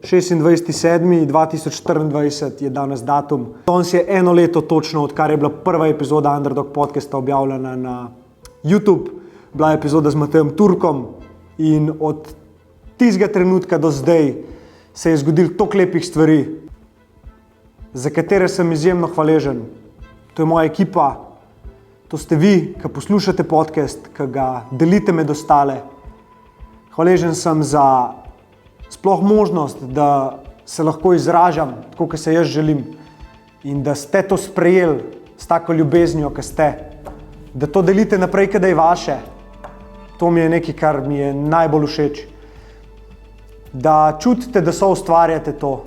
26.7.2024 je danes datum. Danes je eno leto točno, odkar je bila prva epizoda Underdog podcasta objavljena na YouTube. Bila je epizoda z Matejem Turkom in od tistega trenutka do zdaj se je zgodilo toliko lepih stvari, za katere sem izjemno hvaležen. To je moja ekipa, to ste vi, ki poslušate podcast, ki ga delite med ostale. Hvaležen sem za sploh možnost, da se lahko izražam tako, kot se jaz želim in da ste to sprejeli s tako ljubeznijo, kot ste. Da to delite naprej, kada je vaše. To mi je nekaj, kar mi je najbolj všeč. Da čutite, da soustvarjate to.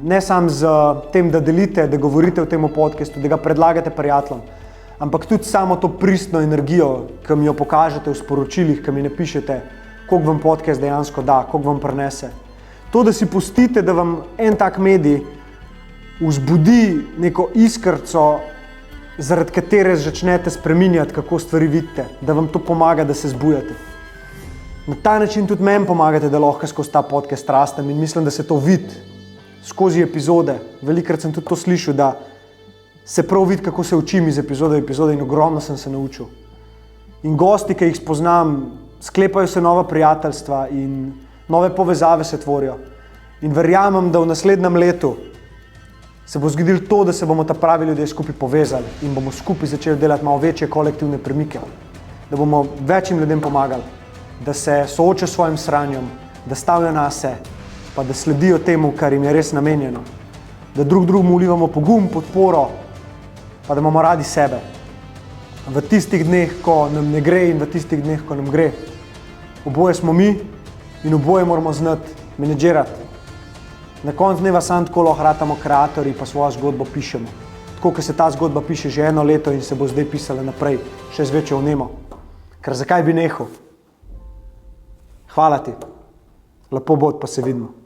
Ne samo z tem, da delite, da govorite o tem podcastu, da ga predlagate prijateljem, ampak tudi samo to pristno energijo, ki mi jo pokažete v sporočilih, ki mi napišete, koliko vam podcast dejansko da, koliko vam prinese. To, da si pustite, da vam en tak medij vzbudi neko iskrco, zaradi katere začnete spreminjati, kako stvari vidite, da vam to pomaga, da se zbujate. Na ta način tudi meni pomagate, da lahko skozi ta podcast rastem in mislim, da se to vidi skozi epizode. Velikokrat sem tudi to slišal, da se prav vidi, kako se učim iz epizode v epizode in ogromno sem se naučil. In gosti, ki jih spoznam, sklepajo se nova prijateljstva in nove povezave se tvorijo. In verjamem, da v naslednjem letu se bo zgodilo to, da se bomo ta pravi ljudje skupaj povezali in bomo skupaj začeli delati malo večje kolektivne premike. Da bomo večjim ljudem pomagali, da se soočajo s svojim sranjem, da stavljajo nase, pa da sledijo temu, kar jim je res namenjeno. Da drug drugemu vlivamo pogum, podporo, pa da imamo radi sebe. V tistih dneh, ko nam ne gre in v tistih dneh, ko nam gre. Oboje smo mi in oboje moramo znati menedžirati. Na koncu dneva samo tako lahko ratamo kreatorji pa svojo zgodbo pišemo. Tako, ker se ta zgodba piše že eno leto in se bo zdaj pisala naprej, še z večjo vnemo. Ker zakaj bi nehal? Hvala ti. Lepo bod, pa se vidimo.